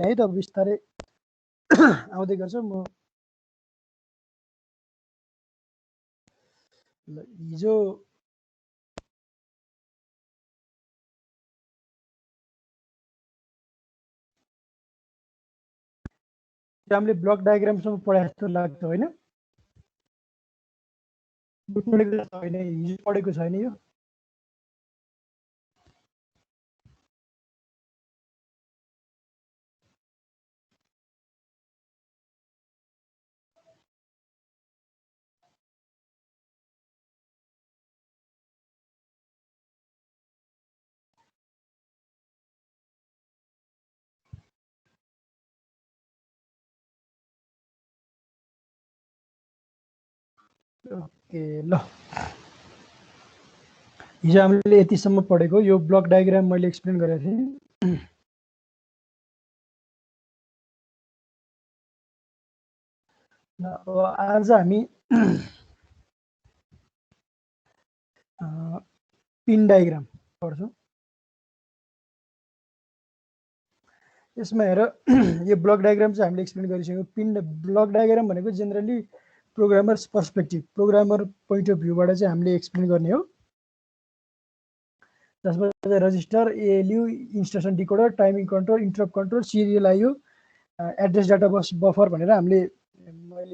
है त बिस्तारै आउँदै गर्छ। म हिजो हामीले ब्लक डायग्रामसम्म पढाए जस्तो लाग्छ होइन? पढेको छैन, हिजो पढेको छैन यो। ओके ल, हिजो हामीले यतिसम्म पढेको। यो ब्लक डायग्राम मैले एक्सप्लेन गरेको थिएँ। अब आज हामी पिन डायग्राम पढ्छौँ। यसमा हेर, यो ब्लक डायग्राम चाहिँ हामीले एक्सप्लेन गरिसक्यौँ। पिन ब्लक डायग्राम भनेको generally programmers perspective, programmer point of भ्यूबाट चाहिँ हामीले एक्सप्लेन गर्ने हो। जसमा चाहिँ register, ALU, instruction decoder, timing control, interrupt control, serial IO, address data bus buffer भनेर मैले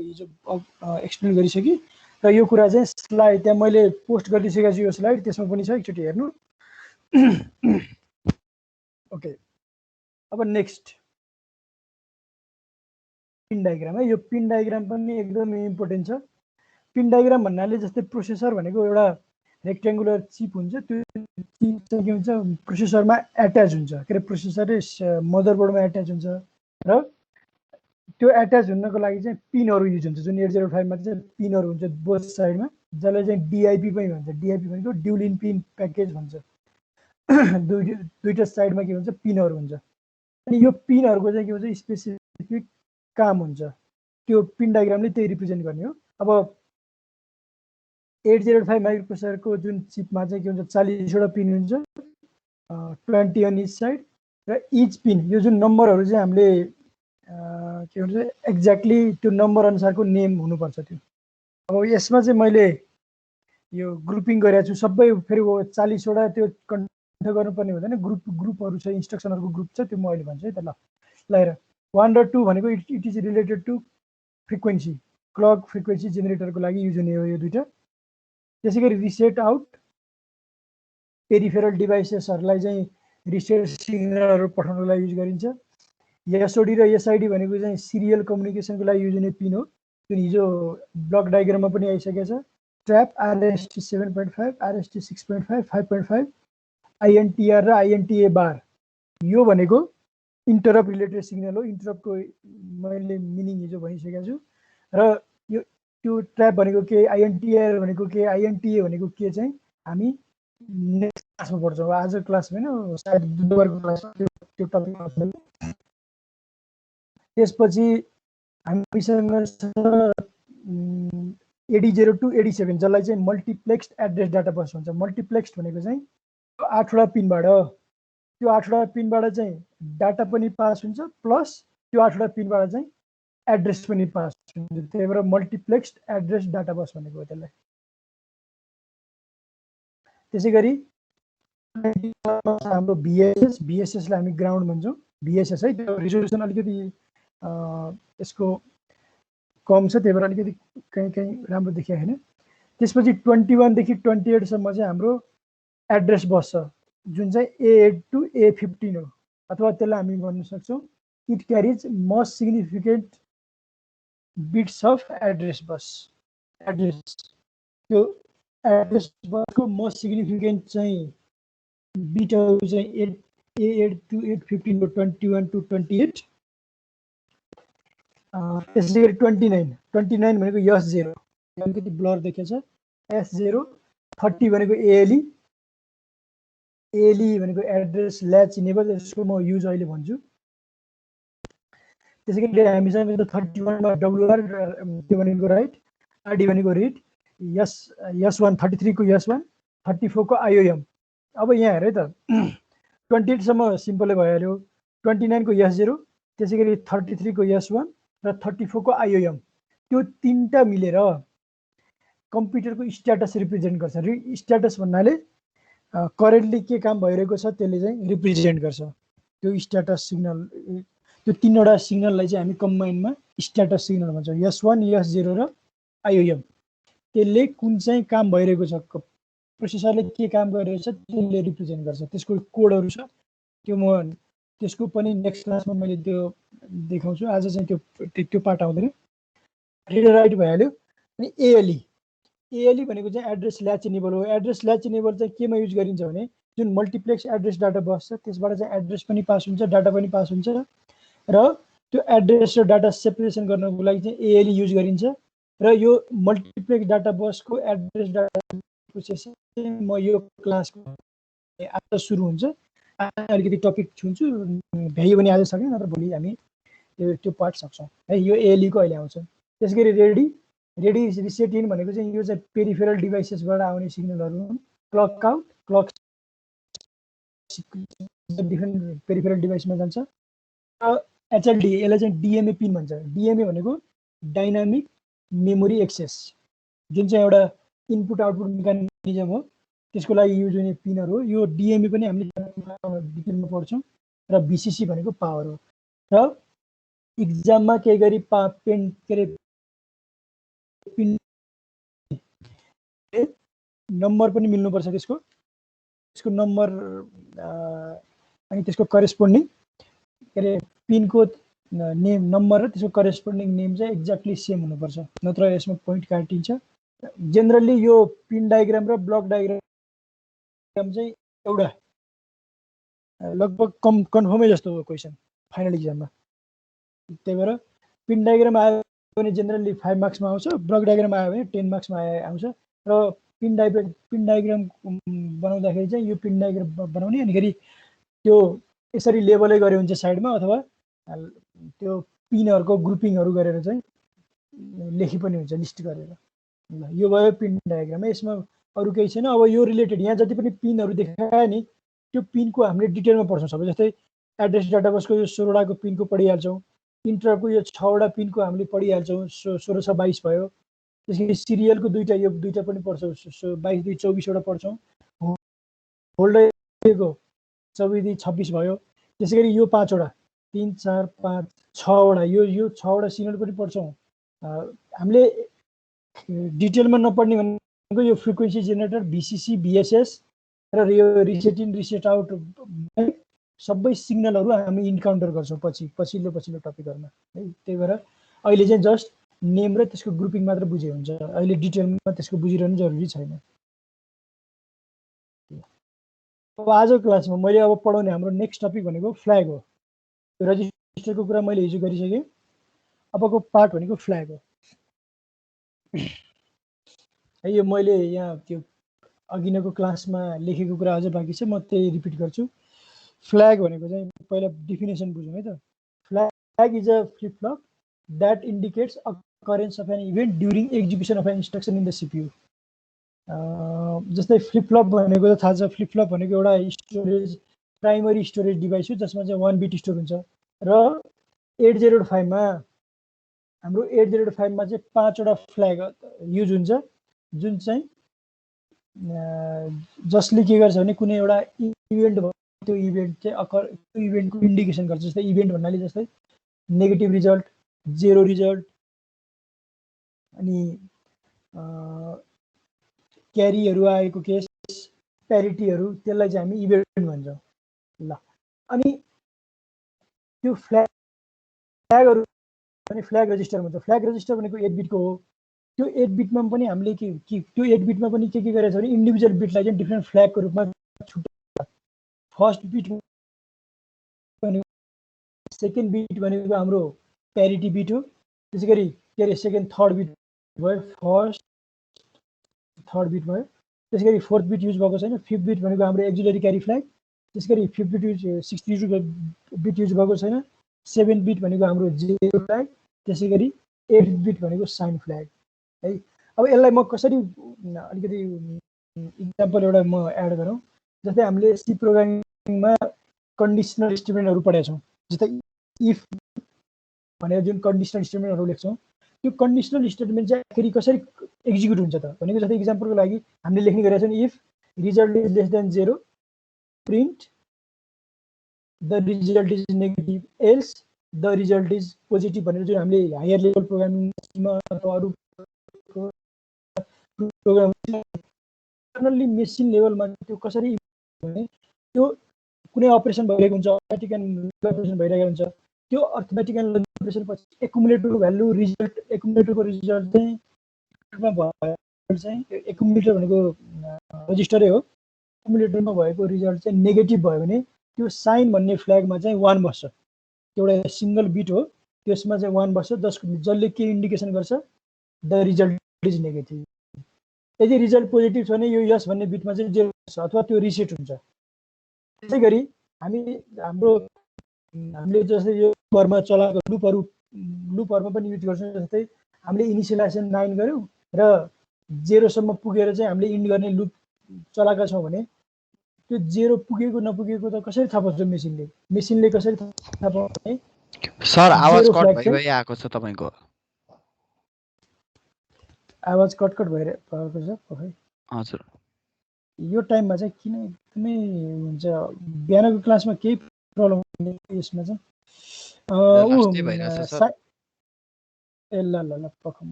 हिजो एक्सप्लेन गरिसकेँ। र यो कुरा चाहिँ स्लाइड त्यहाँ मैले पोस्ट गरिसकेको छु, यो स्लाइड त्यसमा पनि छ, एकचोटि हेर्नु। ओके, अब नेक्स्ट पिन डायग्राम है। यो पिन डायग्राम पनि एकदम इम्पोर्टेन्ट छ। पिन डायग्राम भन्नाले जस्तै प्रोसेसर भनेको एउटा रेक्ट्याङ्गुलर चिप हुन्छ, त्यो चिप चाहिँ के हुन्छ, प्रोसेसरमा एट्याच हुन्छ। के अरे प्रोसेसर मदरबोर्डमा एट्याच हुन्छ र त्यो एट्याच हुनको लागि चाहिँ पिनहरू युज हुन्छ। जुन 8085 मा चाहिँ पिनहरू हुन्छ बोथ साइडमा, जसलाई चाहिँ डिआइपी पनि भन्छ। डिआइपी भनेको ड्युल इन पिन प्याकेज भन्छ। दुईटा साइडमा के हुन्छ, पिनहरू हुन्छ। अनि यो पिनहरूको चाहिँ के हुन्छ, स्पेसिफिक काम हुन्छ। त्यो पिन डायग्रामले त्यही रिप्रेजेन्ट गर्ने हो। अब 8085 माइक्रोप्रोसेसरको जुन चिपमा चाहिँ के हुन्छ, 40वटा पिन हुन्छ, 20 अन इच साइड। र इच पिन, यो जुन नम्बरहरू चाहिँ हामीले के भन्छ, एक्ज्याक्टली त्यो नम्बर अनुसारको नेम हुनुपर्छ त्यो। अब यसमा चाहिँ मैले यो ग्रुपिङ गरेको छु सबै। फेरि 40वटा त्यो कन्फिगर गर्नुपर्ने हुँदैन, ग्रुपहरू छ, इन्स्ट्रक्सनहरूको ग्रुप छ, त्यो म अहिले भन्छु है त। ल हेर, 1 र 2 भनेको it is related to frequency, clock frequency जेनेरेटरको लागि युज हुने हो यो दुईटा। त्यसै गरी रिसेट आउट, पेरिफेरल डिभाइसेसहरूलाई चाहिँ रिसेट सिग्नलहरू पठाउनको लागि युज गरिन्छ। एसओडी र एसआइडी भनेको चाहिँ सिरियल कम्युनिकेसनको लागि युज हुने पिन हो, जुन हिजो ब्लक डायग्राममा पनि आइसकेको छ। ट्र्याप, आरएसटी 7.5, आरएसटी 6.5, 5.5, आइएनटिआर र आइएनटिए बार, यो भनेको इन्टरप्ट रिलेटेड सिग्नल हो। इन्टरप्टको मैले मिनिङ हिजो भनिसकेको छु। र यो त्यो ट्र्याप भनेको के, आइएनटिआर भनेको के, आइएनटिए भनेको के चाहिँ हामी नेक्स्ट क्लासमा पढ्छौँ। आज क्लास होइन, सायद बुधबारको क्लासमा त्यो टपिक। त्यसपछि हामीसँग 80 to 87, जसलाई चाहिँ मल्टिप्लेक्स्ड एड्रेस डाटा बस भन्छ। मल्टिप्लेक्स्ड भनेको चाहिँ 8वटा पिनबाट, त्यो 8वटा पिनबाट चाहिँ डाटा पनि पास हुन्छ, प्लस त्यो 8वटा पिनबाट चाहिँ एड्रेस पनि पास हुन्छ। त्यही भएर मल्टिप्लेक्स्ड एड्रेस डाटा बस भनेको हो त्यसलाई। त्यसै गरी हाम्रो भिएसएसलाई हामी ग्राउन्ड भन्छौँ। भिएसएस है, त्यो रिजोल्युसन अलिकति यसको कम छ, त्यही भएर अलिकति कहीँ राम्रो देखिया छैन। त्यसपछि 21 देखि 28सम्म चाहिँ हाम्रो एड्रेस बस छ, जुन चाहिँ A8 to A15 हो। अथवा त्यसलाई हामी भन्न सक्छौँ it क्यारिज most significant bits of address bus. Address, त्यो एड्रेस बसको मोस्ट सिग्निफिकेन्ट चाहिँ बिटहरू चाहिँ A8 to A15 हो, 21 to 28। त्यसै गरी 29 भनेको S0, अलिकति ब्लर देखेछ, S0। 30 भनेको ALE, ALE भनेको एड्रेस ल्याच इनेबल, यसको म युज अहिले भन्छु। त्यसै गरी हामीसँग 31 मा WR, त्यो भनेको राइट, RD भनेको रिड, S1 33 को S1, 34 को IOM। अब यहाँ हेर है त, 28सम्म सिम्पलै भइहाल्यो। 29 को S0, त्यसैगरी 33 को S1 र 34 को IOM, त्यो तीनटा मिलेर कम्प्युटरको स्ट्याटस रिप्रेजेन्ट गर्छ। स्ट्याटस भन्नाले करेन्टली के काम भइरहेको छ त्यसले चाहिँ रिप्रेजेन्ट गर्छ। त्यो स्ट्याटस सिग्नल, त्यो तीनवटा सिग्नललाई चाहिँ हामी कम्बाइनमा स्ट्याटस सिग्नल भन्छौँ। S1, S0 र IOM। त्यसले कुन चाहिँ काम भइरहेको छ, प्रोसेसरले के काम गरिरहेको छ त्यसले रिप्रेजेन्ट गर्छ। त्यसको कोडहरू छ, त्यो म त्यसको पनि नेक्स्ट क्लासमा मैले त्यो देखाउँछु। आज चाहिँ त्यो पार्ट आउँदैन। रिड राइट भइहाल्यो। अनि ALE भनेको चाहिँ एड्रेस ल्याच इनेबल हो। एड्रेस ल्याच इनेबल चाहिँ केमा युज गरिन्छ भने जुन मल्टिप्लेक्स एड्रेस डाटा बस छ त्यसबाट चाहिँ एड्रेस पनि पास हुन्छ, डाटा पनि पास हुन्छ, र त्यो एड्रेस र डाटा सेपरेसन गर्नको लागि चाहिँ ALE युज गरिन्छ। र यो मल्टिप्लेक्स डाटा बसको एड्रेस डाटा प्रोसेस म यो क्लासको आज सुरु हुन्छ। अलिकति टपिक छुन्छु, भ्याइयो भने आज सक्यो, नत्र भोलि हामी त्यो पार्ट सक्छौँ है। यो ALE को अहिले आउँछ। त्यसगरी रेडी रिसेट इन भनेको चाहिँ यो चाहिँ पेरिफेरल डिभाइसेसबाट आउने सिग्नलहरू हुन्। Clock out, clock different peripheral डिभाइसमा जान्छ। HLD, यसलाई चाहिँ DMA पिन भन्छ। DMA भनेको डाइनामिक मेमोरी एक्सेस, जुन चाहिँ एउटा इनपुट आउटपुट मेकानिजम हो, त्यसको लागि युज हुने पिनहरू हो। यो DMA पनि हामीले डिटेलमा पढ्छौँ। र VCC भनेको पावर हो। र इक्जाममा केही गरी पिन नम्बर पनि मिल्नुपर्छ त्यसको नम्बर, अनि त्यसको करेस्पोन्डिङ के अरे पिनको नेम, नम्बर र त्यसको करेस्पोन्डिङ नेम चाहिँ एक्ज्याक्टली सेम हुनुपर्छ, नत्र यसमा पोइन्ट काटिन्छ। जेनरली यो पिन डायग्राम र ब्लक डायग्राम चाहिँ एउटा लगभग कन्फर्मै जस्तो हो क्वेसन फाइनल इक्जाममा। त्यही भएर पिन डायग्राम आयो भने जेनरली 5 मार्क्समा आउँछ, ब्लक डायग्राम आयो भने 10 मार्क्समा आउँछ। र पिन डायग्राम बनाउँदाखेरि चाहिँ यो पिन डायग्राम बनाउने, अनि फेरि त्यो यसरी लेबलै गरे हुन्छ साइडमा, अथवा त्यो पिनहरूको ग्रुपिङहरू गरेर चाहिँ लेखी पनि हुन्छ लिस्ट गरेर। ल, यो भयो पिन डायग्राम। यसमा अरू केही छैन। अब यो रिलेटेड यहाँ जति पनि पिनहरू देखायो नि त्यो पिनको हामीले डिटेलमा पढ्छौँ सबै। जस्तै एड्रेस डाटाबसको यो 16वटाको पिनको पढिहाल्छौँ। इन्टरको यो 6वटा पिनको हामीले पढिहाल्छौँ, 1622 भयो। त्यसरी सिरियलको यो दुईटा पनि पढ्छौँ, 22, 2, 24वटा पढ्छौँ। होल्डरको 24, 2, 26 भयो। त्यसै गरी यो 5वटा, 3, 4, 5, 6वटा, यो 6वटा सिग्नल पनि पढ्छौँ। हामीले डिटेलमा नपढ्ने भनेको यो फ्रिक्वेन्सी जेनेरेटर, VCC, VSS र यो रिसेट इन रिसेट आउट सबै सिग्नलहरू हामी इन्काउन्टर गर्छौँ पछिल्लो टपिकहरूमा है। त्यही भएर अहिले चाहिँ जस्ट नेम र त्यसको ग्रुपिङ मात्र बुझे हुन्छ। अहिले डिटेलमा त्यसको बुझिरहनु जरुरी छैन। अब आजको क्लासमा मैले अब पढाउने हाम्रो नेक्स्ट टपिक भनेको फ्ल्याग हो। रजिस्टरको कुरा मैले हिजो गरिसकेँ। अबको पार्ट भनेको फ्ल्याग हो है। यो मैले यहाँ त्यो अघिल्लो क्लासमा लेखेको कुरा अझै बाँकी छ, म त्यही रिपिट गर्छु। फ्ल्याग भनेको चाहिँ पहिला डेफिनेसन बुझौँ है त। Flag is a flip flop that indicates occurrence of an event during execution of an instruction in the CPU. जस्तै फ्लिप फ्लप भनेको त थाहा छ। फ्लिप फ्लप भनेको एउटा स्टोरेज, प्राइमरी स्टोरेज डिभाइस हो जसमा चाहिँ 1 बिट स्टोर हुन्छ। र 8085 मा हाम्रो 8085 मा चाहिँ 5वटा फ्ल्याग युज हुन्छ, जुन चाहिँ जसले के गर्छ भने कुनै एउटा इभेन्ट भयो, त्यो इभेन्ट चाहिँ त्यो इभेन्टको इन्डिकेसन गर्छ। जस्तै इभेन्ट भन्नाले जस्तै नेगेटिभ रिजल्ट, 0 रिजल्ट, अनि क्यारीहरू आएको केस, प्यारिटीहरू, त्यसलाई चाहिँ हामी इभेन्ट भन्छौँ। ल, अनि त्यो फ्ल्यागहरू पनि फ्ल्याग रजिस्टर भन्छ। फ्ल्याग रजिस्टर भनेको 8 बिटको हो। त्यो 8 बिटमा पनि हामीले त्यो 8 बिटमा पनि के गरेछ भने इन्डिभिजुअल बिटलाई चाहिँ डिफ्रेन्ट फ्ल्यागको रूपमा छुट्याउँछ। फर्स्ट बिट भनेको, सेकेन्ड बिट भनेको हाम्रो प्यारिटी बिट हो। त्यसै गरी के अरे सेकेन्ड, थर्ड बिट भयो, फर्स्ट, थर्ड बिट भयो। त्यसै गरी फोर्थ बिट युज भएको छैन। फिफ्थ बिट भनेको हाम्रो एक्जिलरी क्यारी फ्ल्याग। त्यसै गरी fifth beet use 62 beet use भएको छैन। 7 बिट भनेको हाम्रो जेरो फ्ल्याग। त्यसै गरी 8 बिट भनेको साइन फ्ल्याग है। अब यसलाई म कसरी अलिकति इक्जाम्पल एउटा म एड गरौँ। जस्तै हामीले सी प्रोग्रामिङमा कन्डिसनल स्टेटमेन्टहरू पढेका छौँ। जस्तै इफ भनेर जुन कन्डिसनल स्टेटमेन्टहरु लेख्छौं त्यो कन्डिसनल स्टेटमेन्ट चाहिँ आखिरी कसरी एक्जिक्युट हुन्छ त भनेको जस्तै इक्जाम्पलको लागि हामीले लेख्ने गरेका छौं if result is less than 0 print the result is negative else the result is positive भनेर जुन हामीले हायर लेभल प्रोग्रामिङमा अथवा अरु प्रोग्राम कर्नली मेसिन लेभलमा त्यो कसरी भने त्यो कुनै अपरेसन भइरहेको हुन्छ अटोमेटिक एन्ड अपरेसन भइरहेको हुन्छ त्यो अर्थमेटिक एन्ड अपरेसन पछि एकुमुलेटरको भ्यालु रिजल्ट एकुमुलेटरको रिजल्ट चाहिँ एकुमुलेटर भनेको रजिस्टरै हो एकुमुलेटरमा भएको रिजल्ट चाहिँ नेगेटिभ भयो भने त्यो साइन भन्ने फ्ल्यागमा चाहिँ 1 बस्छ एउटा सिंगल बिट हो त्यसमा चाहिँ 1 बस्छ जसले के इन्डिकेसन गर्छ द रिजल्ट इज नेगेटिभ यदि रिजल्ट पोजिटिभ छ भने यो यस भन्ने बिटमा चाहिँ 0 बस्छ अथवा त्यो रिसेट हुन्छ त्यसैगरी हामीले जस्तै यो लुपहरुमा चलाएको लुपहरुमा पनि युज गर्छौं जस्तै हामीले इनिशियलाइजेसन 9 गर्यौं र 0 सम्म पुगेर चाहिँ हामीले इन्ड गर्ने लुप चलाएका छौं भने त्यो 0 पुगेको नपुगेको त कसरी थाहा पाउँछ मेसिनले कसरी थाहा पाउने सर आवाज कट भइ आएको छ तपाईको आवाज कट भइरहेको छ खै हजुर यो टाइममा चाहिँ किन एकदमै हुन्छ बिहानको क्लासमा केही प्रब्लम हुने यसमा चाहिँ ल पखम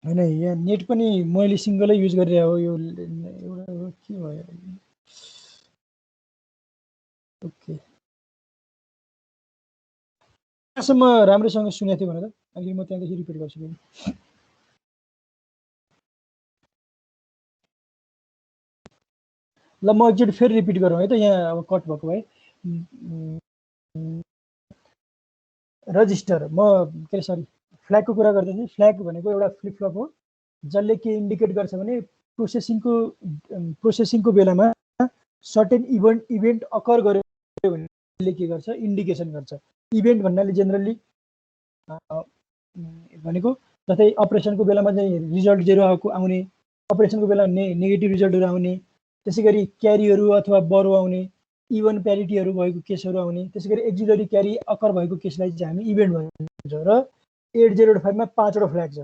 हैन यहाँ नेट पनि मैले सिंगलै युज गरिरहेको हो यो एउटा के भयो ओके यसम्म राम्रोसँग सुनेको थिएँ भनेर अहिले म त्यहाँदेखि रिपिट गर्छु ल म एकचोटि फेरि रिपिट गरौँ है त यहाँ अब कट भएको भए रजिस्टर म के सरी फ्ल्यागको कुरा गर्दैछु फ्ल्याग भनेको एउटा फ्लिप फ्लप हो जसले के इन्डिकेट गर्छ भने प्रोसेसिङको बेलामा सर्टेन इभेन्ट अकर गर्यो भने के गर्छ इन्डिकेसन गर्छ इभेन्ट भन्नाले जेनरली भनेको जस्तै अपरेसनको बेलामा चाहिँ रिजल्ट 0 आउने अपरेसनको बेला नेगेटिभ रिजल्टहरु आउने त्यसैगरी क्यारीहरु अथवा बरो आउने इभन प्यारिटीहरु भएको केसहरु आउने त्यसैगरी एक्जिलरी क्यारी अकर भएको केसलाई चाहिँ हामी इभेन्ट भन्छौं र 8085 मा 5 वटा फ्ल्याग छ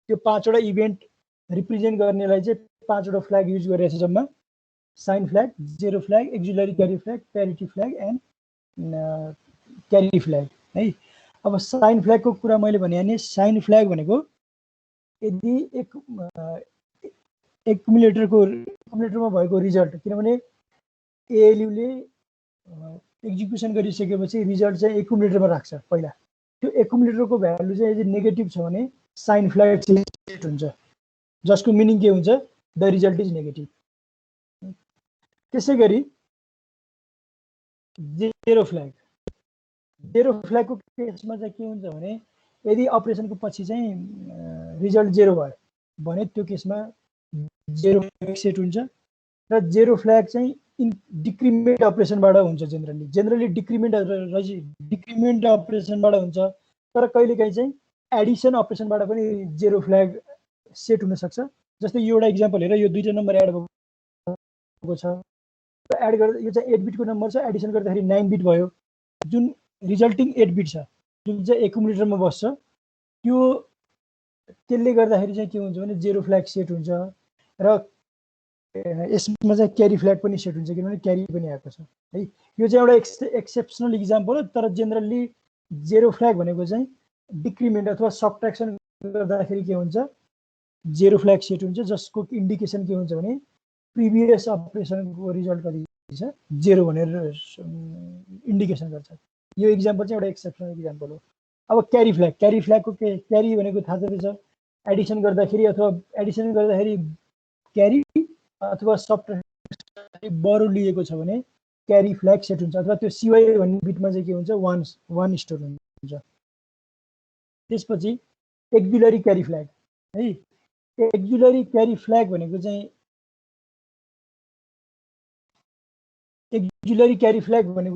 त्यो 5 वटा इभेन्ट रिप्रेजेन्ट गर्नेलाई चाहिँ 5 वटा फ्ल्याग युज गरिरहेछ जम्मा sign flag zero flag auxiliary carry flag parity flag and carry flag है अब साइन फ्ल्यागको कुरा मैले भने नि साइन फ्ल्याग भनेको यदि एकुमुलेटरमा भएको रिजल्ट किनभने एएलयुले एक्जिक्युसन गरिसकेपछि रिजल्ट चाहिँ एकुमुलेटरमा राख्छ पहिला त्यो एकुमुलेटरको भ्यालु चाहिँ यदि नेगेटिभ छ भने साइन फ्ल्याग सेट हुन्छ जसको मिनिङ के हुन्छ द रिजल्ट इज नेगेटिभ त्यसैगरी जेरो फ्ल्यागको केसमा चाहिँ के हुन्छ भने यदि अपरेसनको पछि चाहिँ रिजल्ट 0 भयो भने त्यो केसमा 0 फ्ल्याग सेट हुन्छ र जेरो फ्ल्याग चाहिँ डिक्रिमेन्ट अपरेसनबाट हुन्छ जेनरली डिक्रिमेन्ट अपरेसनबाट हुन्छ तर कहिलेकाहीँ चाहिँ एडिसन अपरेसनबाट पनि जेरो फ्ल्याग सेट हुन सक्छ जस्तै यो एउटा एक्जाम्पल हेर यो दुईटा नम्बर एड भएको छ एड गर्दा यो चाहिँ 8 बिटको नम्बर छ एडिसन गर्दाखेरि 9 बिट भयो जुन रिजल्टिङ 8 बिट छ जुन चाहिँ एकुमुलेटरमा बस्छ त्यो त्यसले गर्दाखेरि चाहिँ के हुन्छ भने जेरो फ्ल्याग सेट हुन्छ र यसमा चाहिँ क्यारी फ्ल्याग पनि सेट हुन्छ किनभने क्यारी पनि आएको छ है यो चाहिँ एउटा एक्सेप्सनल इक्जाम्पल हो तर जेनरली जेरो फ्ल्याग भनेको चाहिँ डिक्रिमेन्ट अथवा सबट्र्याक्सन गर्दाखेरि के हुन्छ जेरो फ्ल्याग सेट हुन्छ जसको इन्डिकेसन के हुन्छ भने प्रिभियस अपरेसनको रिजल्ट कति छ 0 भनेर इन्डिकेसन गर्छ यो इक्जाम्पल चाहिँ एउटा एक्सेप्सनल इक्जाम्पल हो अब क्यारी फ्ल्यागको क्यारी भनेको थाहा छ एडिसन गर्दाखेरि अथवा एडिसन गर्दाखेरि क्यारी अथवा सबट्र्याक्सन बरो लिएको छ भने क्यारी फ्ल्याग सेट हुन्छ अथवा त्यो सिवाई भन्ने बिटमा चाहिँ के हुन्छ 1 स्टोर हुन्छ त्यसपछि एक्जिलरी क्यारी फ्ल्याग है एक्जिलरी क्यारी फ्ल्याग भनेको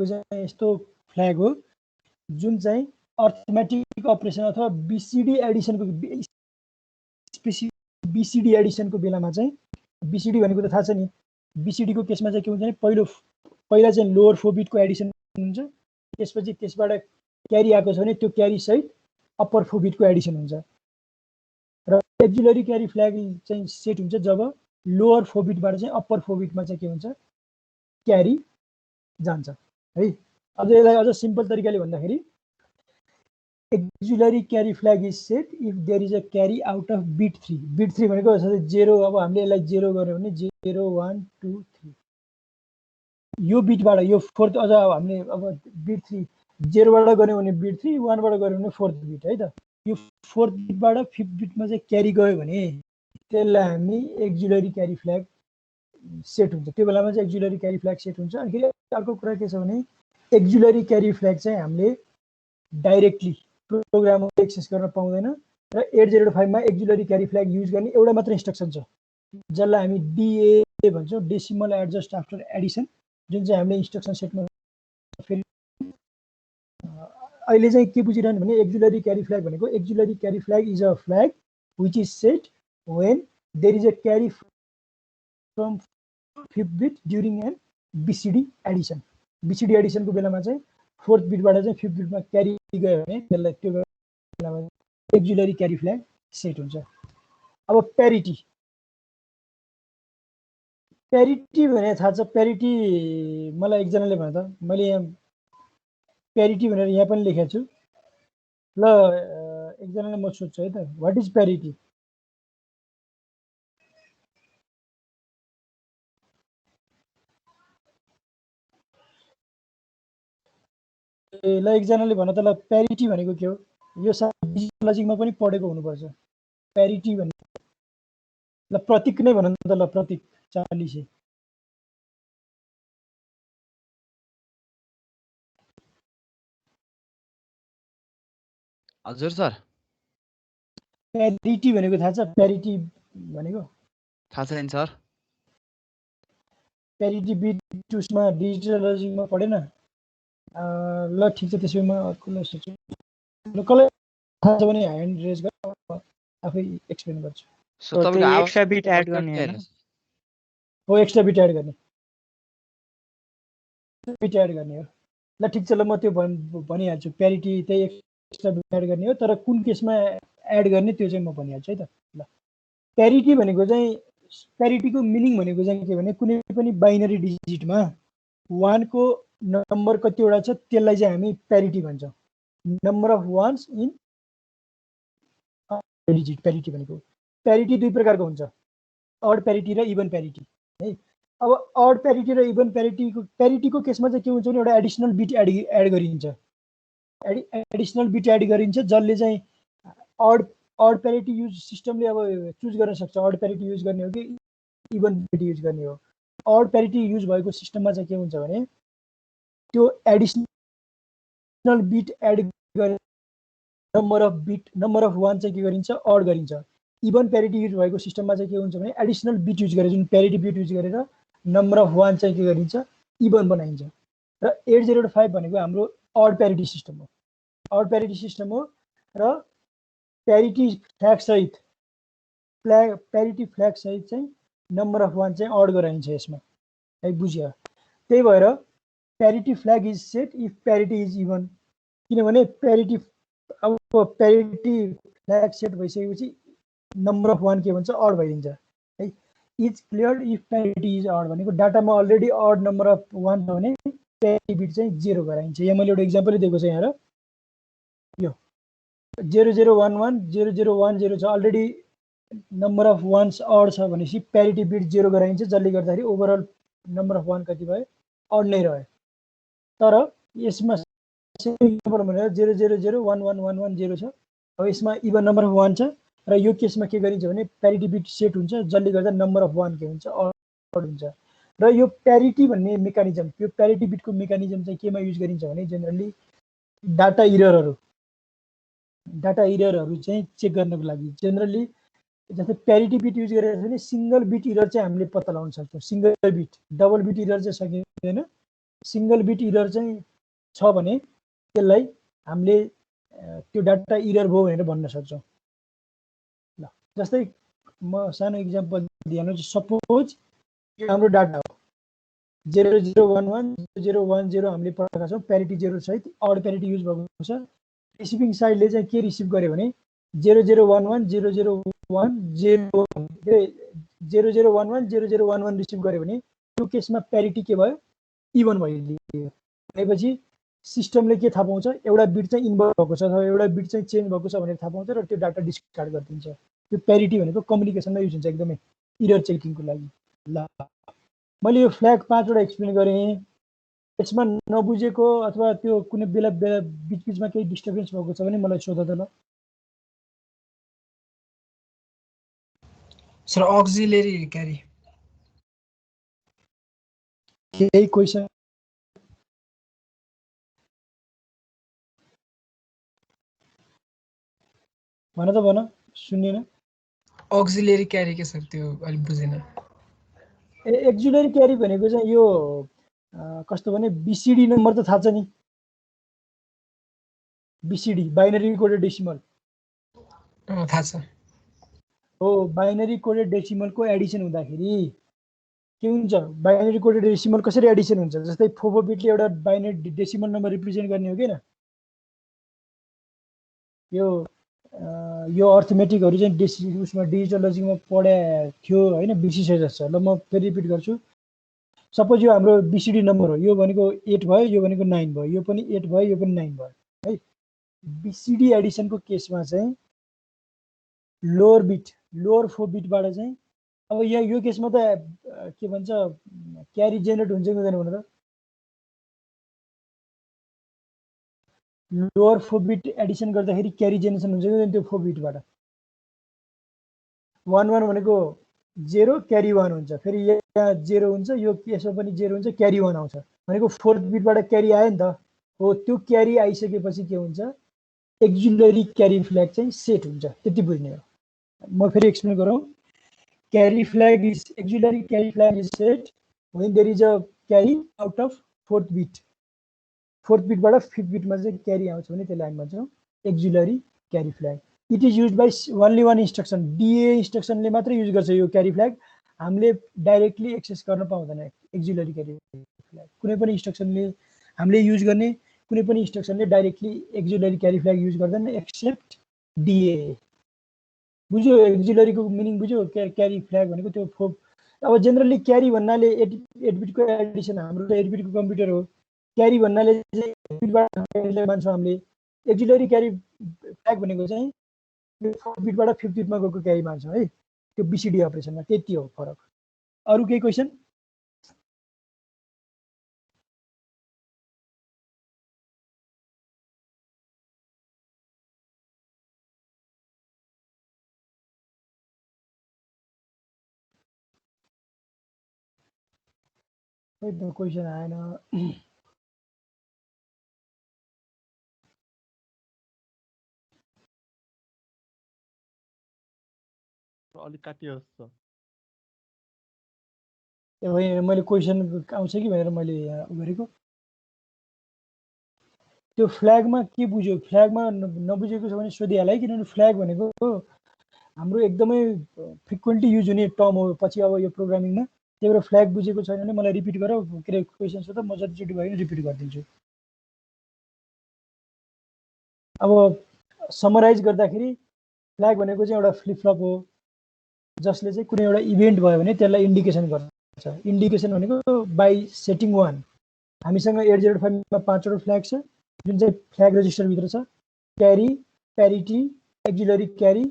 चाहिँ यस्तो फ्ल्याग हो जुन चाहिँ अर्थमेटिक अपरेसन अथवा बीसीडी एडिसनको बेलामा चाहिँ बीसीडी भनेको त थाहा छ नि बीसीडी को केसमा चाहिँ के हुन्छ भने पहिला चाहिँ लोअर 4 बिटको एडिसन हुन्छ त्यसपछि त्यसबाट क्यारी आएको छ भने त्यो क्यारी सहित अप्पर 4 बिटको एडिसन हुन्छ र एक्जुलरी क्यारी फ्ल्याग चाहिँ सेट हुन्छ जब लोअर 4 बिटबाट चाहिँ अप्पर 4 बिटमा चाहिँ के हुन्छ क्यारी जान्छ है। अझ यसलाई अझ सिम्पल तरिकाले भन्दाखेरि auxiliary carry flag is set if there is a carry out of bit 3। Bit 3 भनेको 0, अब हामीले यसलाई 0 गर्यो भने 0 1 2 3 यो बिटबाट यो फोर्थ अझ हामीले अब बिट 3 0 बाट गर्यो भने बिट 3 1 बाट गर्यो भने फोर्थ बिट है त। यो फोर्थ बिटबाट फिफ्थ बिटमा चाहिँ क्यारी गयो भने त्यसलाई हामी एक्जुलरी क्यारी फ्ल्याग सेट हुन्छ। त्यो बेलामा चाहिँ एक्जुलरी क्यारी फ्ल्याग सेट हुन्छ। अनि फेरि अर्को कुरा के छ भने एक्जुलरी क्यारी फ्ल्याग चाहिँ हामीले डाइरेक्टली प्रोग्राममा एक्सेस गर्न पाउँदैन र 8085 मा एक्जुलरी क्यारी फ्ल्याग युज गर्ने एउटा मात्र इन्स्ट्रक्सन छ जसलाई हामी डिए भन्छौँ, डेसिमल एडजस्ट आफ्टर एडिसन, जुन चाहिँ हामीले इन्स्ट्रक्सन सेटमा फेरि अहिले चाहिँ के बुझिरहनु भने एक्जुलरी क्यारी फ्ल्याग भनेको auxiliary carry flag is a flag which is set when there is a carry from fifth bit during an BCD addition. BCD एडिसनको बेलामा चाहिँ फोर्थ बिटबाट चाहिँ फिफ्थ बिटमा क्यारी गयो भने त्यसलाई त्यो बेलामा एक्जुलरी क्यारी फ्ल्याग सेट हुन्छ। अब प्यारिटी भने थाहा छ। प्यारिटी मलाई एकजनाले भने त मैले यहाँ प्यारिटी भनेर यहाँ पनि लेखेको छु ल एकजनाले म सोध्छु है त व्हाट इज प्यारिटी। ल एकजनाले भन त ल प्यारिटी भनेको के हो। यो डिजिटल लजिकमा पनि पढेको हुनुपर्छ। प्यारिटी भन्ने ल प्रतीक नै भन त ल प्रतीक 40। हजुर सर प्यारिटी भनेको थाहा छ। प्यारिटी भनेको थाहा छैन सर। प्यारिटी बिट उसमा डिजिटल लजिकमा पढेन। ल ठिक छ त्यसो म अर्कोलाई सोध्छु। ल कसलाई थाहा छ भने ह्यान्ड रेज गर आफै एक्सप्लेन गर्छु। सो तपाईको एक्स्ट्रा बिट एड गर्ने हैन हो एक्स्ट्रा बिट एड गर्ने हो। ल ठिक छ ल म त्यो भनिहाल्छु। प्यारिटी त्यही एक्स्ट्रा बिट एड गर्ने हो तर कुन केसमा एड गर्ने त्यो चाहिँ म भनिहाल्छु है त। ल प्यारिटी भनेको चाहिँ प्यारिटीको मिनिङ भनेको चाहिँ के भने कुनै पनि बाइनरी डिजिटमा 1 को नम्बर कतिवटा छ त्यसलाई चाहिँ हामी प्यारिटी भन्छौँ। Number of ones in digit parity भनेको। प्यारिटी दुई प्रकारको हुन्छ, अड प्यारिटी र इभन प्यारिटी है। अब अड प्यारिटी र इभन प्यारिटीको केसमा चाहिँ के हुन्छ भने एउटा एडिसनल बिट एड गरिन्छ। एडिसनल बिट एड गरिन्छ जसले चाहिँ अड प्यारिटी युज सिस्टमले अब चुज गर्न सक्छ अड प्यारिटी युज गर्ने हो कि इभन प्यारिटी युज गर्ने हो। अड प्यारिटी युज भएको सिस्टममा चाहिँ के हुन्छ भने त्यो एडिसनल बिट एड गरेर नम्बर अफ वान चाहिँ के गरिन्छ अड गरिन्छ। इभन प्यारिटी युज भएको सिस्टममा चाहिँ के हुन्छ भने एडिसनल बिट युज गरेर जुन प्यारिटी बिट युज गरेर नम्बर अफ वान चाहिँ के गरिन्छ इभन बनाइन्छ। र 8085 भनेको हाम्रो अड प्यारिटी सिस्टम हो। अड प्यारिटी सिस्टम हो र प्यारिटी फ्ल्याग सहित चाहिँ नम्बर अफ वान चाहिँ अड गराइन्छ यसमा है। बुझ्यो। त्यही भएर parity flag is set if parity is even. किनभने प्यारिटी फ्ल्याग सेट भइसकेपछि नम्बर अफ वान के भन्छ अड भइदिन्छ है। Is clear if parity is odd भनेको डाटामा already odd number of one छ भने प्यारिटी बिट चाहिँ 0 गराइन्छ। यहाँ मैले एउटा इक्जाम्पल दिएको छु यहाँ र यो 0011 0010 छ already number of ones odd छ भनेपछि प्यारिटी बिट 0 गराइन्छ जसले गर्दाखेरि ओभरअल नम्बर अफ वान कति भयो अड नै रह्यो। तर यसमा नम्बर भनेर 00011110 छ। अब यसमा इभन नम्बर अफ वान छ र यो केसमा के गरिन्छ भने प्यारिटी बिट सेट हुन्छ जसले गर्दा नम्बर अफ वान के हुन्छ अड हुन्छ। र यो प्यारिटी भन्ने मेकानिजम यो प्यारिटी बिटको मेकानिजम चाहिँ केमा युज गरिन्छ भने जेनरली डाटा इररहरू चाहिँ चेक गर्नको लागि जेनरली जस्तै प्यारिटी बिट युज गरेर भने सिंगल बिट इरर चाहिँ हामीले पत्ता लगाउन सक्छौँ। Single beet double beet error चाहिँ सकिँदैन। सिंगल बिट इरर चाहिँ छ भने त्यसलाई हामीले त्यो डाटा इरर भयो भनेर भन्न सक्छौँ। ल जस्तै म सानो इक्जाम्पल दिइहाल्छु। सपोज हाम्रो डाटा हो 0011 0010 हामीले पढेका छौँ प्यारिटी 0 सहित अड प्यारिटी युज भएको छ। रिसिभिङ साइडले चाहिँ के रिसिभ गर्यो भने 0011 0010 0011 0011 रिसिभ गर्यो भने त्यो केसमा प्यारिटी के भयो इभन भइदियो। भनेपछि सिस्टमले के थाहा पाउँछ एउटा बिट चाहिँ इन्भर्ट भएको छ अथवा एउटा बिट चाहिँ चेन्ज भएको छ भनेर थाहा पाउँछ र त्यो डाटा डिस्कार्ड गरिदिन्छ। त्यो प्यारिटी भनेको कम्युनिकेसनमा युज हुन्छ एकदमै इरर चेकिङको लागि। ल मैले यो फ्ल्याग 5 वटा एक्सप्लेन गरेँ। यसमा नबुझेको अथवा त्यो कुनै बेला बिचबिचमा केही डिस्टर्बेन्स भएको छ भने मलाई सोध त ल। सर अक्सिलियरी क्यारी केही क्वेसन भन त भन सुन्नेन। अक्सिलियरी क्यारी के सर त्यो अलिक बुझेन। एक्जुलरी क्यारी भनेको चाहिँ यो कस्तो भने बीसीडी नम्बर त थाहा छ नि, बीसीडी बाइनरी कोडेड डेसिमल थाहा छ हो। बाइनरी कोडेड डेसिमलको एडिसन हुँदाखेरि के हुन्छ, बाइनरी कोडेड डेसिमल कसरी एडिसन हुन्छ, जस्तै 4 बिटले एउटा बाइनरी डेसिमल नम्बर रिप्रेजेन्ट गर्ने हो किन। यो अर्थमेटिकहरू चाहिँ उसमा डिजिटल लजिकमा पढे थियो होइन, बिर्सिसके जस्तो। ल म फेरि रिपिट गर्छु। सपोज यो हाम्रो बीसीडी नम्बर हो, यो भनेको 8 भयो, यो भनेको 9 भयो, यो पनि 8 भयो, यो पनि 9 भयो है। बीसीडी एडिसनको केसमा चाहिँ लोअर बिट लोअर 4 बिटबाट चाहिँ अब यहाँ यो केसमा त के भन्छ क्यारी जेनेरेट हुन्छ कि हुँदैन भनेर, लोअर 4 बिट एडिसन गर्दाखेरि क्यारी जेनेरेसन हुन्छ कि हुँदैन त्यो 4 बिटबाट। 11 भनेको 0 क्यारी 1 हुन्छ, फेरि यहाँ 0 हुन्छ, यो केसमा पनि 0 हुन्छ, क्यारी 1 आउँछ भनेको 4th बिटबाट क्यारी आयो नि त हो। त्यो क्यारी आइसकेपछि के हुन्छ, एक्जुलरी क्यारी फ्ल्याग चाहिँ सेट हुन्छ, त्यति बुझ्ने हो। म फेरि एक्सप्लेन गरौँ। Carry flag is auxiliary carry flag is set when there is a carry out of 4th bit। 4th बिटबाट 5th बिटमा चाहिँ क्यारी आउँछ भने त्यसलाई हामी भन्छौँ auxiliary carry flag. It is use by only one instruction, DA इन्स्ट्रक्सनले मात्रै युज गर्छ यो क्यारी फ्ल्याग। हामीले डाइरेक्टली एक्सेस गर्न पाउँदैन एक्जुलरी क्यारी फ्ल्याग। कुनै पनि इन्स्ट्रक्सनले हामीले युज गर्ने कुनै पनि इन्स्ट्रक्सनले directly auxiliary carry flag use गर्दैन एक्सेप्ट डिए। बुझ्यो एक्जुलरीको मिनिङ बुझ्यो। क्यारी फ्ल्याग भनेको त्यो अब जेनरली क्यारी भन्नाले 8 बिटको एडिसन, हाम्रो त 8 बिटको कम्प्युटर हो। क्यारी भन्नाले चाहिँ 8 बिटबाट मान्छौँ हामीले। एक्जुलरी क्यारी फ्ल्याग भनेको चाहिँ 4 बिटबाट 5th बिटमा गएको क्यारी मान्छौँ है, त्यो बीसीडी अपरेसनमा। त्यति हो फरक। अरू केही क्वेसन? क्वेसन आएन। अलिक काटियोस् त। मैले क्वेसन आउँछ कि भनेर मैले यहाँ गरेको। त्यो फ्ल्यागमा के बुझ्यो, फ्ल्यागमा नबुझेको छ भने सोधिहाल है, किनभने फ्ल्याग भनेको हाम्रो एकदमै फ्रिक्वेन्टली युज हुने टर्म हो पछि अब यो प्रोग्रामिङमा। त्यही भएर फ्ल्याग बुझेको छैन भने मलाई रिपिट गर, के अरे क्वेसन सोध, म जतिचोटि भयो भने रिपिट गरिदिन्छु। अब समराइज गर्दाखेरि फ्ल्याग भनेको चाहिँ एउटा फ्लिपफ्लप हो जसले चाहिँ कुनै एउटा इभेन्ट भयो भने त्यसलाई इन्डिकेसन गर्छ। इन्डिकेसन भनेको बाई सेटिङ 1 हामीसँग 805 मा 5 वटा फ्ल्याग छ जुन चाहिँ फ्ल्याग रजिस्टरभित्र छ। क्यारी, प्यारिटी, एक्जुलरी क्यारी,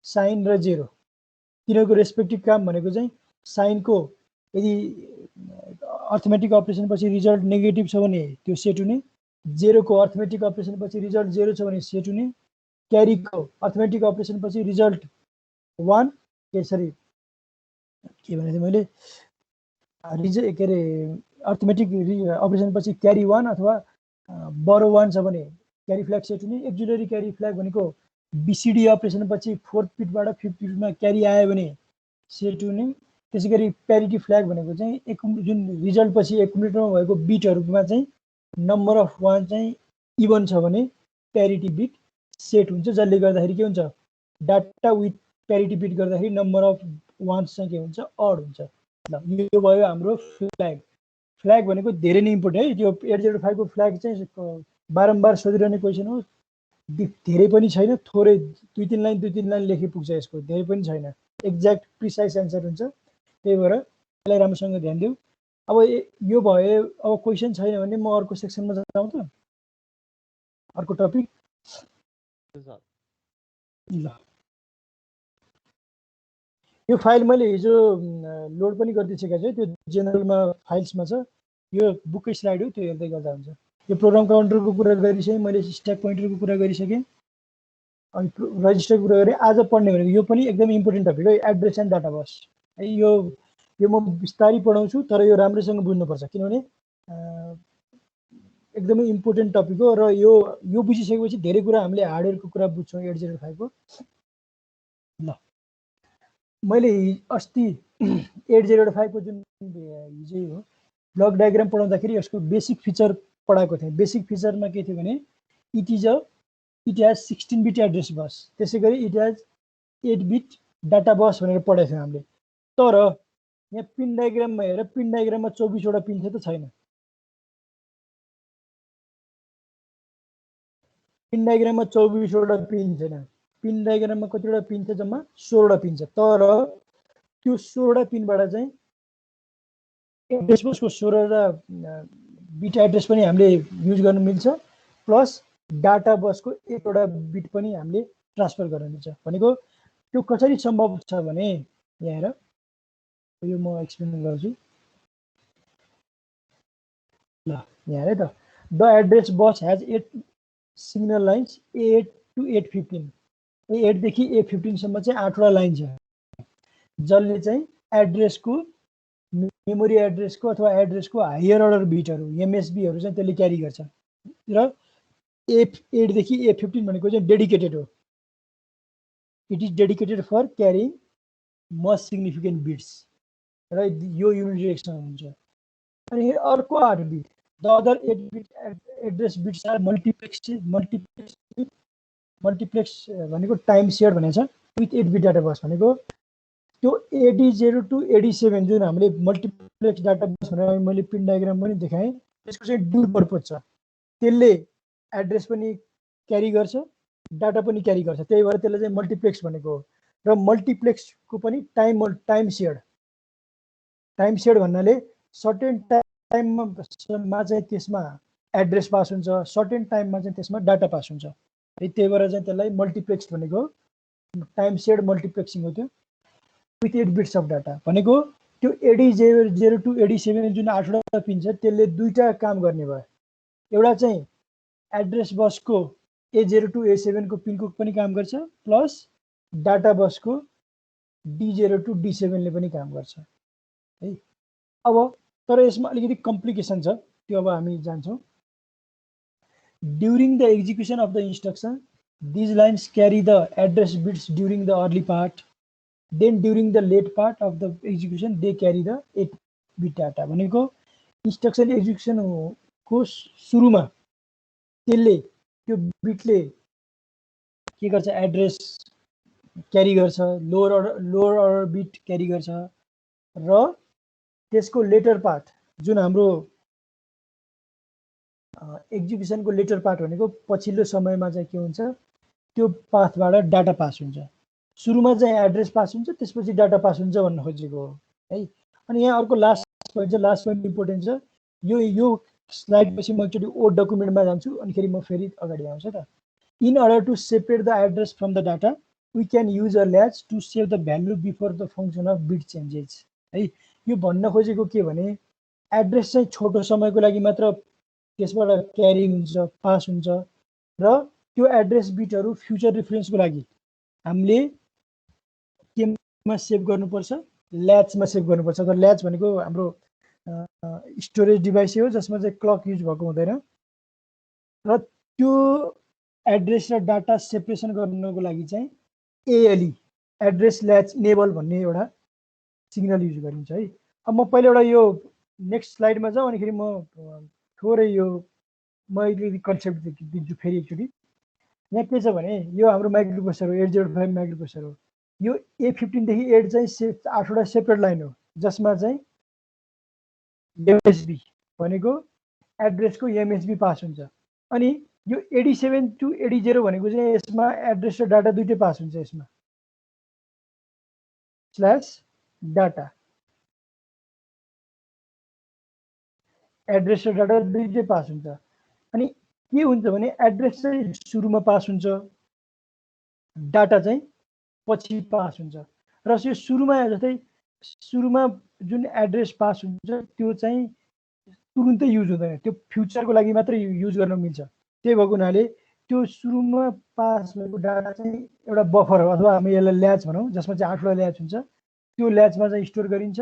साइन र 0। तिनीहरूको रेस्पेक्टिभ काम भनेको चाहिँ साइनको यदि अर्थमेटिक अपरेसन पछि रिजल्ट नेगेटिभ छ भने त्यो सेट हुने, 0 को अर्थमेटिक अपरेसन पछि रिजल्ट 0 छ भने सेट हुने, क्यारी को अर्थमेटिक अपरेसन पछि रिजल्ट 1 यसरी के भने थिएँ मैले के अरे अर्थमेटिक अपरेसन पछि क्यारी 1 अथवा बरो 1 छ भने क्यारी फ्ल्याग सेट हुने। एक्जुलरी क्यारी फ्ल्याग भनेको बीसीडी अपरेसन पछि 4th बिटबाट 5th बिटमा क्यारी आयो भने सेट हुने। त्यसैगरी प्यारिटी फ्ल्याग भनेको चाहिँ जुन रिजल्ट पछि एकुमुलेटरमा भएको बिटहरुमा चाहिँ नम्बर अफ 1 चाहिँ इभन छ भने प्यारिटी बिट सेट हुन्छ, जसले गर्दाखेरि के हुन्छ डाटा विथ प्यारिटी बिट गर्दाखेरि नम्बर अफ 1 चाहिँ के हुन्छ अड हुन्छ। ल यो भयो हाम्रो फ्ल्याग। फ्ल्याग भनेको धेरै नै इम्पोर्टेन्ट है। त्यो 805 को फ्ल्याग चाहिँ बारम्बार सोधिरहने क्वेसन हो। धेरै पनि छैन, थोरै 2-3 लाइन लेखे पुग्छ, यसको धेरै पनि छैन, एक्ज्याक्ट प्रिसाइज एन्सर हुन्छ। त्यही भएर यसलाई राम्रोसँग ध्यान दिऊ। अब यो भयो, अब क्वेसन छैन भने म अर्को सेक्सनमा जाउँ त, अर्को टपिक। ल यो फाइल मैले हिजो लोड पनि गरिदिइसकेको छु, त्यो जेनरलमा फाइल्समा छ। यो बुककै स्लाइड हो, त्यो हेर्दै गर्दा हुन्छ। यो प्रोग्राम काउन्टरको कुरा गरिसकेँ, मैले स्ट्याक पोइन्टरको कुरा गरिसकेँ, अनि रजिस्टरको कुरा गरेँ। आज पढ्ने भनेको यो पनि एकदम इम्पोर्टेन्ट टपिक हो, एड्रेस एन्ड डाटा बस है। यो म बिस्तारै पढाउँछु, तर यो राम्रोसँग बुझ्नुपर्छ, किनभने एकदमै इम्पोर्टेन्ट टपिक हो। र यो बुझिसकेपछि धेरै कुरा हामीले हार्डवेयरको कुरा बुझ्छौँ 805 को। ल मैले अस्ति 805 को जुन हिजै हो ब्लक डायग्राम पढाउँदाखेरि यसको बेसिक फिचर पढाएको थिएँ। बेसिक फिचरमा के थियो भने it has 16 beet address bus, त्यसै गरी इट ह्याज 8 बिट डाटा बस भनेर पढाएको थियौँ हामीले। तर यहाँ पिन डायग्राममा हेरेर, पिन डायग्राममा 24 वटा पिन छ त छैन। पिन डायग्राममा 24 वटा पिन छैन। पिन डायग्राममा कतिवटा पिन छ, जम्मा 16 वटा पिन छ। तर त्यो 16 वटा पिनबाट चाहिँ एड्रेस बसको 16 वटा बिट एड्रेस पनि हामीले युज गर्न मिल्छ, प्लस डाटा बसको 1 वटा बिट पनि हामीले ट्रान्सफर गर्न मिल्छ। भनेको त्यो कसरी सम्भव छ भने यहाँ हेर, यो म एक्सप्लेन गर्छु। ल यहाँ हेर त, the address bus has 8 signal lines A8 to 815। A8 देखि A15 सम्म चाहिँ 8 वटा लाइन छ, जसले चाहिँ एड्रेसको मेमोरी एड्रेसको अथवा एड्रेसको हायर अर्डर बिटहरू MSBहरू चाहिँ त्यसले क्यारी गर्छ। र A8 देखि A15 भनेको चाहिँ डेडिकेटेड हो। It is dedicated for carrying most significant bits, र यो युनिडिरेक्सनल हुन्छ। अनि अर्को 8 bit, the other 8 bit address bits are multiplex भनेको टाइम सेयर भनेको छ विथ 8 बिट डाटा बस। भनेको त्यो AD0 to AD7 जुन हामीले मल्टिप्लेक्स डाटा बस भनेर मैले पिन डायग्राम पनि देखाएँ, त्यसको चाहिँ डुअल पर्पज छ। त्यसले एड्रेस पनि क्यारी गर्छ, डाटा पनि क्यारी गर्छ, त्यही भएर त्यसले चाहिँ मल्टिप्लेक्स भनेको हो। र मल्टिप्लेक्सको पनि टाइम सेयर्ड भन्नाले सर्टेन टाइममा चाहिँ त्यसमा एड्रेस पास हुन्छ, सर्टेन टाइममा चाहिँ त्यसमा डाटा पास हुन्छ। त्यही भएर चाहिँ त्यसलाई मल्टिप्लेक्स भनेको टाइम सेयर्ड मल्टिप्लेक्सिङ हो। त्यो विथ 8 बिट्स अफ डाटा भनेको त्यो AD0 to AD7 जुन 8 वटा पिन छ, त्यसले दुईटा काम गर्ने भयो। एउटा चाहिँ एड्रेस बसको A0 to A7 को पिनको पनि काम गर्छ, प्लस डाटा बसको D0 to D7 ले पनि काम गर्छ है। अब तर यसमा अलिकति कम्प्लिकेसन छ, त्यो अब हामी जान्छौँ। During the execution of the instruction these lines carry the address bits during the early part, then during the late part of the execution they carry the 8 bit data. भनेको इन्स्ट्रक्सन एक्जिक्युसनको सुरुमा त्यसले त्यो बिटले के गर्छ, एड्रेस क्यारी गर्छ, lower order beet क्यारी गर्छ, र त्यसको लेटर पार्ट जुन हाम्रो एक्जिक्युसनको लेटर पार्ट भनेको पछिल्लो समयमा चाहिँ के हुन्छ, त्यो पाथबाट डाटा पास हुन्छ। सुरुमा चाहिँ एड्रेस पास हुन्छ, त्यसपछि डाटा पास हुन्छ भन्न खोजेको हो है। अनि यहाँ अर्को लास्ट पोइन्ट छ, लास्ट पोइन्ट इम्पोर्टेन्ट छ। यो स्लाइड पछि म एकचोटि ओ डकुमेन्टमा जान्छु, अनि फेरि म फेरि अगाडि आउँछ त। In order to separate the address from the data we can use a latch to save the value before the function of bit changes है। यो भन्न खोजेको के भने एड्रेस चाहिँ छोटो समयको लागि मात्र त्यसबाट क्यारी हुन्छ, पास हुन्छ, र त्यो एड्रेस बिटहरू फ्युचर रेफरेन्सको लागि हामीले केमा सेभ गर्नुपर्छ, ल्याचमा सेभ गर्नुपर्छ। तर ल्याच भनेको हाम्रो स्टोरेज डिभाइस हो जसमा चाहिँ क्लक युज भएको हुँदैन, र त्यो एड्रेस र डाटा सेपरेसन गर्नको लागि चाहिँ ALE एड्रेस ल्याच इनेबल भन्ने एउटा सिग्नल युज गरिन्छ है। अब म पहिला एउटा यो नेक्स्ट स्लाइडमा जाउँ, अनि फेरि म थोरै यो मैले कन्सेप्ट दिन्छु फेरि एकचोटि। यहाँ के छ भने यो हाम्रो माइक्रो प्रोसेसर हो, 805 माइक्रो प्रोसेसर हो। यो A15 देखि 8 चाहिँ 8 वटा सेपरेट लाइन हो, जसमा चाहिँ एमएसबी भनेको एड्रेसको एमएसबी पास हुन्छ। अनि यो 87 to 80 भनेको चाहिँ यसमा एड्रेस र डाटा दुइटै पास हुन्छ। यसमा स्ल्यास डाटा एड्रेस र डाटा दुइटै पास हुन्छ। अनि के हुन्छ भने एड्रेस चाहिँ सुरुमा पास हुन्छ, डाटा चाहिँ पछि पास हुन्छ। र यो सुरुमा जस्तै सुरुमा जुन एड्रेस पास हुन्छ त्यो चाहिँ तुरुन्तै युज हुँदैन, त्यो फ्युचरको लागि मात्रै युज गर्न मिल्छ। त्यही भएको हुनाले त्यो सुरुमा पास भएको डाटा चाहिँ एउटा बफर हो अथवा हामी यसलाई ल्याच भनौँ, जसमा चाहिँ 8वटा ल्याच हुन्छ। त्यो ल्याचमा चाहिँ स्टोर गरिन्छ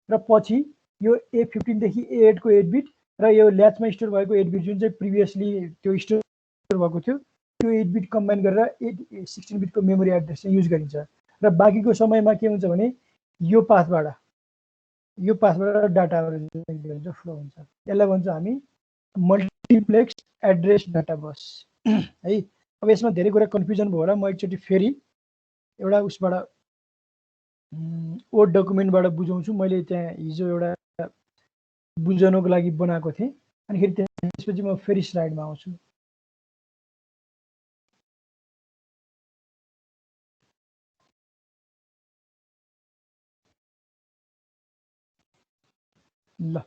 र पछि यो A15 देखि A8 को 8 बिट र यो ल्याचमा स्टोर भएको 8 बिट जुन चाहिँ प्रिभियसली त्यो स्टोर भएको थियो त्यो 8 बिट कम्बाइन गरेर 16 बिटको मेमोरी एड्रेस चाहिँ युज गरिन्छ। र बाँकीको समयमा के हुन्छ भने यो पाथबाट डाटाहरू फ्लो हुन्छ। यसलाई भन्छ हामी मल्टिप्लेक्स एड्रेस डाटा बस है। अब यसमा धेरै कुरा कन्फ्युजन भयो होला, म एकचोटि फेरि एउटा उसबाट वर्ड डकुमेन्टबाट बुझाउँछु। मैले त्यहाँ हिजो एउटा बुझ्नको लागि बनाएको थिएँ। अनि फेरि त्यसपछि म फेरि स्लाइडमा आउँछु। ल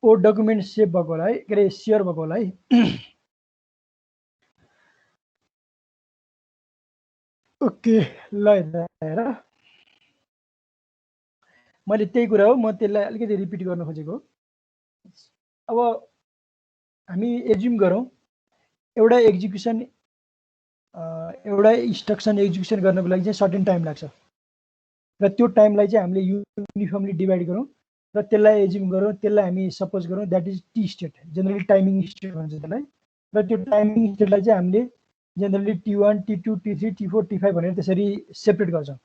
वर्ड डकुमेन्ट सेभ भएको होला है, के अरे सेयर भएको होला है। ओके ल हेर मैले त्यही कुरा हो, म त्यसलाई अलिकति रिपिट गर्न खोजेको। अब हामी एज्युम गरौँ एउटा एक्जिक्युसन एउटा इन्स्ट्रक्सन एक्जिक्युसन गर्नको लागि चाहिँ सर्टेन टाइम लाग्छ र त्यो टाइमलाई चाहिँ हामीले युनिफर्मली डिभाइड गरौँ र त्यसलाई एज्युम गरौँ, त्यसलाई हामी सपोज गरौँ that is T state, generally timing state भन्छ त्यसलाई। र त्यो टाइमिङ स्टेटलाई चाहिँ हामीले generally T1, T2, T3, T4, T5 भनेर त्यसरी सेपरेट गर्छौँ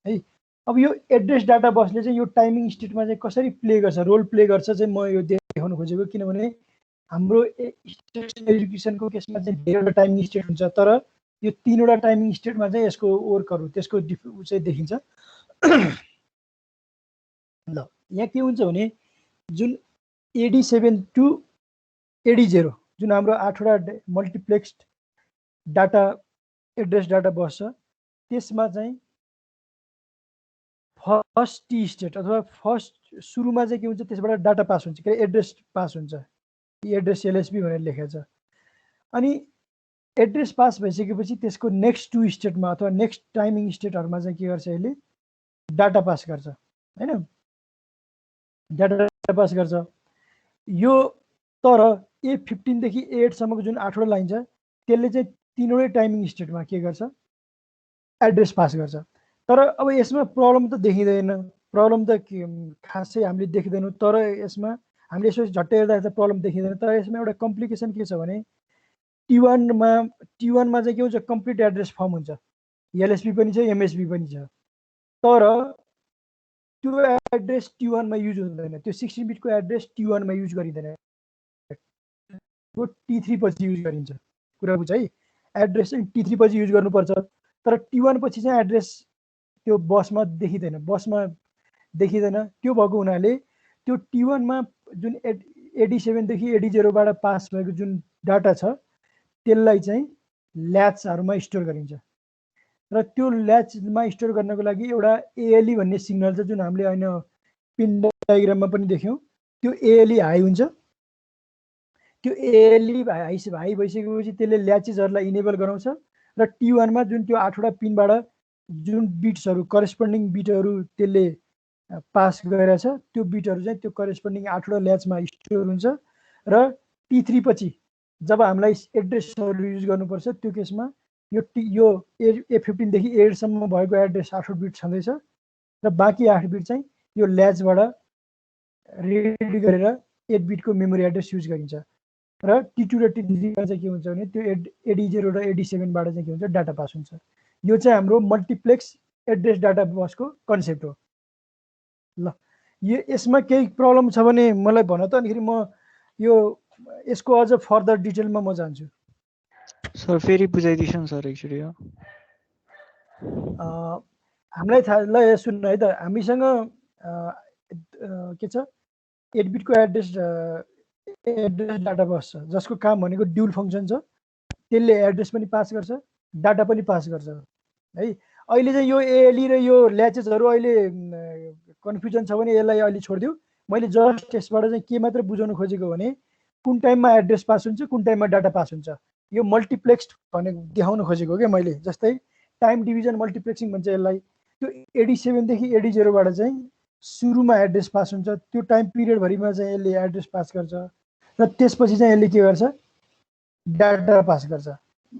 है। अब यो एड्रेस डाटा बसले चाहिँ यो टाइमिङ स्टेटमा चाहिँ कसरी प्ले गर्छ, रोल प्ले गर्छ चाहिँ म यो देखाउन खोजेको। किनभने हाम्रो एजुकेसनको केसमा चाहिँ धेरैवटा टाइमिङ स्टेट हुन्छ, तर यो 3वटा टाइमिङ स्टेटमा चाहिँ यसको वर्कहरू त्यसको चाहिँ देखिन्छ। ल यहाँ के हुन्छ भने जुन 87 to 80 जुन हाम्रो 8वटा मल्टिप्लेक्स्ड डाटा एड्रेस डाटा बस छ, त्यसमा चाहिँ फर्स्ट टी स्टेट अथवा फर्स्ट सुरुमा चाहिँ के हुन्छ त्यसबाट डाटा पास हुन्छ, के एड्रेस पास हुन्छ। एड्रेस एलएसबी भनेर लेखेको छ। अनि एड्रेस पास भइसकेपछि त्यसको नेक्स्ट 2 स्टेटमा अथवा नेक्स्ट टाइमिङ स्टेटहरूमा चाहिँ के गर्छ, यसले डाटा पास गर्छ हैन, डाटा पास गर्छ। यो तर A15 देखि A8 सम्मको जुन 8वटा लाइन छ त्यसले चाहिँ 3वटै टाइमिङ स्टेटमा के गर्छ, एड्रेस पास गर्छ। तर अब यसमा प्रब्लम त देखिँदैन, प्रब्लम त खासै हामीले देख्दैनौँ। तर यसमा हामीले यसो झट्टै हेर्दा त प्रब्लम देखिँदैन। तर यसमा एउटा कम्प्लिकेसन के छ भने T1मा चाहिँ के हुन्छ, कम्प्लिट एड्रेस फर्म हुन्छ, एलएसबी पनि छ एमएसबी पनि छ। तर त्यो एड्रेस T1मा युज हुँदैन, त्यो 16 बिटको एड्रेस T1मा युज गरिँदैन, त्यो T3 पछि युज गरिन्छ। कुरा बुझ है, एड्रेस चाहिँ T3 पछि युज गर्नुपर्छ। तर T1 पछि चाहिँ एड्रेस त्यो बसमा देखिँदैन, त्यो भएको हुनाले त्यो T1मा जुन 87 देखि 80बाट पास भएको जुन डाटा छ त्यसलाई चाहिँ ल्याचहरूमा स्टोर गरिन्छ। र त्यो ल्याचमा स्टोर गर्नको लागि एउटा ALE भन्ने सिग्नल छ जुन हामीले अहिले पिन डायग्राममा पनि देख्यौँ। त्यो ALE हाई हुन्छ। त्यो ALE हाई भइसकेपछि त्यसले ल्याचेसहरूलाई इनेबल गराउँछ र T1मा जुन त्यो 8वटा पिनबाट जुन बिट्सहरू करेस्पोन्डिङ बिटहरू त्यसले पास गरेछ त्यो बिटहरू चाहिँ त्यो करेस्पोन्डिङ 8वटा ल्याचमा स्टोर हुन्छ। र T3 पछि जब हामीलाई एड्रेसहरू युज गर्नुपर्छ त्यो केसमा यो A15 देखि A8 सम्म भएको एड्रेस 8 बिट छँदैछ र बाँकी 8 बिट चाहिँ यो ल्याचबाट रेडी गरेर 8 बिटको मेमोरी एड्रेस युज गरिन्छ। र T2 र T3 मा चाहिँ के हुन्छ भने त्यो 80 र 87बाट चाहिँ के हुन्छ, डाटा पास हुन्छ। यो चाहिँ हाम्रो मल्टिप्लेक्स एड्रेस डाटा बसको कन्सेप्ट हो। ल यसमा केही प्रब्लम छ भने मलाई भन त, अनिखेरि म यसको अझ फर्दर डिटेलमा म जान्छु। सर फेरि बुझाइदिनु सर एकचोटि हो। हामीलाई थाहा ल सुन्नु है त, हामीसँग के छ 8 बिटको एड्रेस डाटा बस छ जसको काम भनेको ड्युल फङ्सन छ त्यसले एड्रेस पनि पास गर्छ डाटा पनि पास गर्छ है अहिले चाहिँ यो एएलई र यो ल्याचेसहरू अहिले कन्फ्युजन छ भने यसलाई अहिले छोडिदिऊ मैले जस्ट यसबाट चाहिँ के मात्र बुझाउन खोजेको भने कुन टाइममा एड्रेस पास हुन्छ कुन टाइममा डाटा पास हुन्छ यो मल्टिप्लेक्स्ड भनेको देखाउन खोजेको के मैले जस्तै टाइम डिभिजन मल्टिप्लेक्सिङ भन्छ यसलाई त्यो 87 देखि 80 बाट चाहिँ सुरुमा एड्रेस पास हुन्छ त्यो टाइम पिरियडभरिमा चाहिँ यसले एड्रेस पास गर्छ र त्यसपछि चाहिँ यसले के गर्छ डाटा पास गर्छ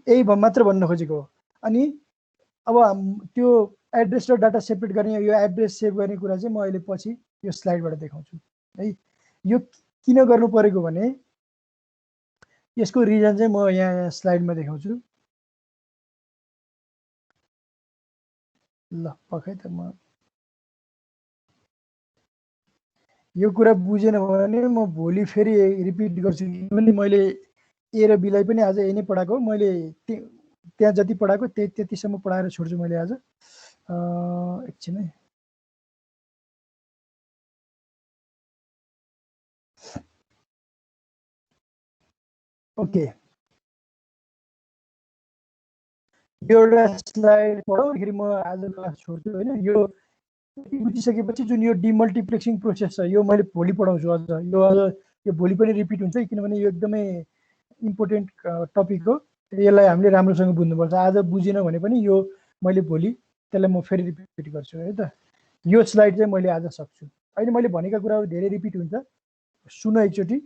यही मात्र भन्न खोजेको हो अनि अब त्यो एड्रेस र डाटा सेपरेट गर्ने यो एड्रेस सेभ गर्ने कुरा चाहिँ म अहिले पछि यो स्लाइडबाट देखाउँछु है यो किन गर्नु परेको भने यसको रिजन चाहिँ म यहाँ स्लाइडमा देखाउँछु ल पक्कै त म यो कुरा बुझेन भने म भोलि फेरि रिपिट गर्छु किनभने मैले ए र बीलाई पनि आज यही नै पढाएको मैले त्यहाँ जति पढाएको त्यतिसम्म पढाएर छोड्छु मैले आज एकछिन है ओके यो एउटा स्लाइड पढाउँदाखेरि म आज क्लास छोड्छु होइन यो बुझिसकेपछि जुन यो डिमल्टिप्लेक्सिङ प्रोसेस छ यो मैले भोलि पढाउँछु अझ यो भोलि पनि रिपिट हुन्छ किनभने यो एकदमै इम्पोर्टेन्ट टपिक हो यसलाई हामीले राम्रोसँग बुझ्नुपर्छ आज बुझेन भने पनि यो मैले भोलि त्यसलाई म फेरि रिपिट गर्छु है त यो स्लाइड चाहिँ मैले आज सक्छु अहिले मैले भनेका कुराहरू धेरै रिपिट हुन्छ सुन एकचोटि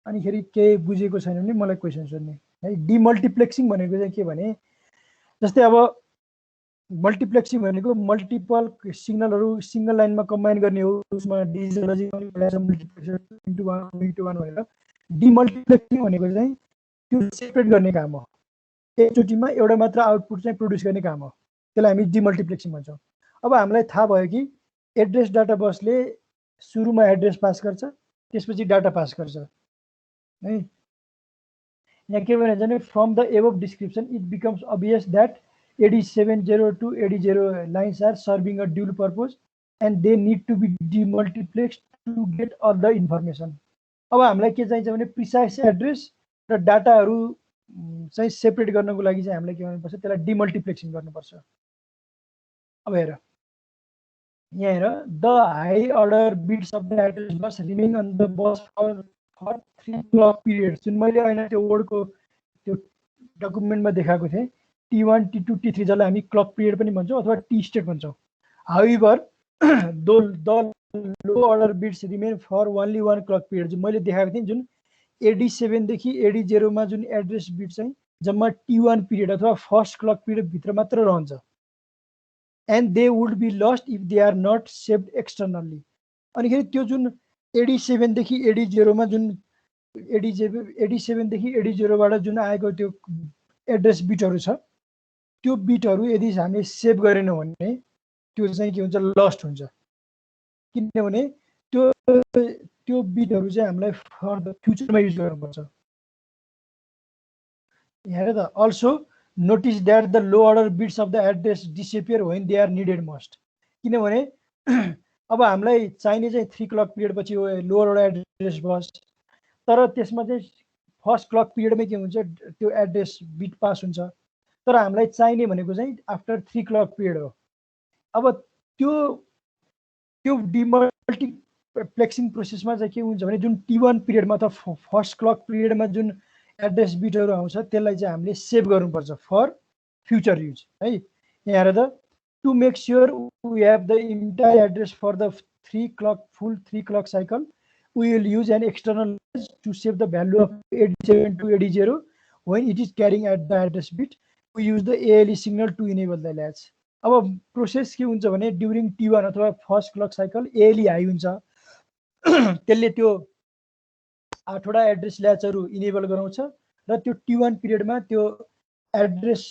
अनि खेरि केही बुझेको छैन भने मलाई क्वेसन सोध्ने है डिमल्टिप्लेक्सिङ भनेको चाहिँ के भने जस्तै अब मल्टिप्लेक्सिङ भनेको मल्टिपल सिग्नलहरू सिंगल लाइनमा कम्बाइन गर्ने हो उसमा डिजिटल लजिक मल्टिप्लेक्सर इन्टु 1 भनेर डिमल्टिप्लेक्सिङ भनेको चाहिँ त्यो सेपरेट गर्ने काम हो एकचोटिमा एउटा मात्र आउटपुट चाहिँ प्रोड्युस गर्ने काम हो त्यसलाई हामी डिमल्टिप्लेक्सिङ भन्छौँ अब हामीलाई थाहा भयो कि एड्रेस डाटा बसले सुरुमा एड्रेस पास गर्छ त्यसपछि डाटा पास गर्छ है यहाँ के भन्छ भने from the above description it becomes obvious that 8702 to 80 lines are serving a dual purpose and they need to be demultiplexed to get all the information. अब हामीलाई के चाहिन्छ भने प्रिसाइज एड्रेस र डाटाहरू चाहिँ सेपरेट गर्नको लागि चाहिँ हामीलाई के गर्नुपर्छ त्यसलाई डिमल्टिप्लेक्सिङ गर्नुपर्छ अब हेर यहाँ हेर the high order bits of the address bus remain on the bus for 3 clock period जुन मैले अहिले त्यो वर्डको त्यो डकुमेन्टमा देखाएको थिएँ T1, T2, T3 जसलाई हामी क्लक पिरियड पनि भन्छौँ अथवा टी स्टेट भन्छौँ however the low order bits remain for only 1 clock period मैले देखाएको थिएँ जुन 87 देखि 80 मा जुन एड्रेस बिट चाहिँ जम्मा T1 पिरियड अथवा फर्स्ट क्लक पिरियड भित्र मात्र रहन्छ and they would be lost if they are not saved externally अनिखेरि त्यो जुन 87 देखि 80 मा जुन 87 देखि 80 बाट जुन आएको त्यो एड्रेस बिटहरू छ त्यो बिटहरू यदि हामीले सेभ गरेनौँ भने त्यो चाहिँ के हुन्छ लस्ट हुन्छ किनभने त्यो बिटहरू चाहिँ हामीलाई फर द फ्युचरमा युज गर्नुपर्छ यहाँ त also notice that the low order bits of the address disappear when they are needed most किनभने अब हामीलाई चाहिने चाहिँ 3 क्लक पिरियड पछि हो लो अर्डर एड्रेस बस तर त्यसमा चाहिँ फर्स्ट क्लक पिरियडमै के हुन्छ त्यो एड्रेस बिट पास हुन्छ तर हामीलाई चाहिने भनेको चाहिँ आफ्टर 3 क्लक पिरियड हो अब त्यो डिमल्टिप्लेक्सिङ प्रोसेसमा चाहिँ के हुन्छ भने जुन T1 पिरियडमा अथवा फर्स्ट क्लक पिरियडमा जुन एड्रेस बिटहरू आउँछ त्यसलाई चाहिँ हामीले सेभ गर्नुपर्छ फर फ्युचर युज है यहाँ हेर त to make sure we have the entire address for the 3 clock cycle we will use an external to save the value of 87 to 80 when it is carrying at the address bit. We use the ALE signal to enable the latch. अब process के हुन्छ भने during T1 अथवा first clock cycle ALE high हुन्छ त्यसले त्यो 8 वटा address ल्याचहरू enable गराउँछ र त्यो T1 पिरियडमा त्यो एड्रेस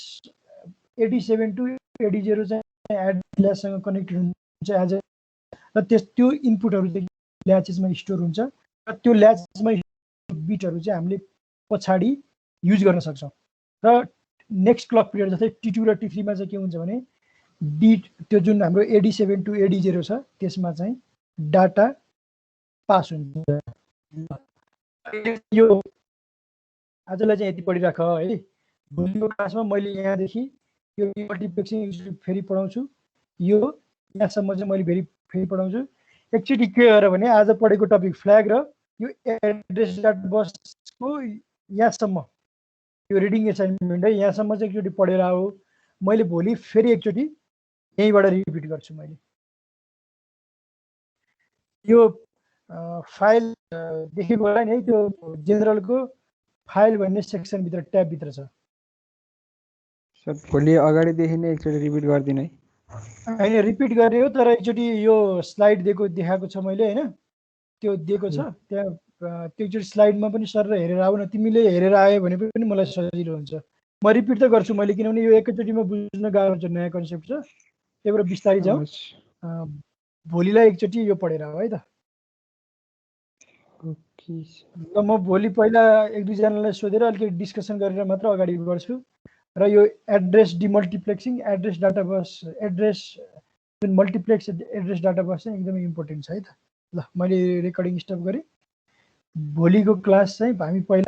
87 टु 80 चाहिँ एड्रेस ल्याचसँग कनेक्टेड हुन्छ एज र त्यो इनपुटहरू चाहिँ ल्याचेसमा स्टोर हुन्छ र त्यो ल्याचेसमा बिटहरू चाहिँ हामीले पछाडि युज गर्न सक्छौँ र नेक्स्ट क्लक पिरियड जस्तै T2 र T3 मा चाहिँ के हुन्छ भने त्यो जुन हाम्रो 87 टु 80 छ त्यसमा चाहिँ डाटा पास हुन्छ। यो आजलाई चाहिँ यति पढिराख है। भोलिको क्लासमा मैले यहाँदेखि यो मल्टिप्लेक्सिङ फेरि पढाउँछु, यो यहाँसम्म चाहिँ मैले फेरि पढाउँछु। एकचोटि के हो र भने आज पढेको टपिक फ्ल्याग र यो एड्रेस डाटा बसको यहाँसम्म यो रिडिङ एसाइनमेन्ट है, यहाँसम्म चाहिँ एकचोटि पढेर आऊ। मैले भोलि फेरि एकचोटि यहीँबाट रिपिट गर्छु। मैले यो फाइल देखेको होला नि है, त्यो जेनरलको फाइल भन्ने सेक्सनभित्र ट्याबभित्र छ। सर भोलि अगाडिदेखि नै एकचोटि रिपिट गरिदिनु है। होइन रिपिट गर्ने हो, तर एकचोटि यो स्लाइड देखाएको छ मैले होइन, त्यो दिएको छ त्यहाँ। त्यो एकचोटि स्लाइडमा पनि सर हेरेर आऊ न। तिमीले हेरेर आयो भने पनि मलाई सजिलो हुन्छ। म रिपिट त गर्छु मैले, किनभने यो एकैचोटिमा बुझ्न गाह्रो हुन्छ, नयाँ कन्सेप्ट छ। त्यही भएर बिस्तारै जाउँ। भोलिलाई एकचोटि यो पढेर आऊ है त। ल म भोलि पहिला एक दुईजनालाई सोधेर अलिकति डिस्कसन गरेर मात्र अगाडि बढ्छु। र यो address demultiplexing, address data bus, address जुन मल्टिप्लेक्स एड्रेस डाटा बस चाहिँ एकदमै इम्पोर्टेन्ट छ है त। ल मैले रेकर्डिङ स्टप गरेँ। भोलिको क्लास चाहिँ हामी पहिला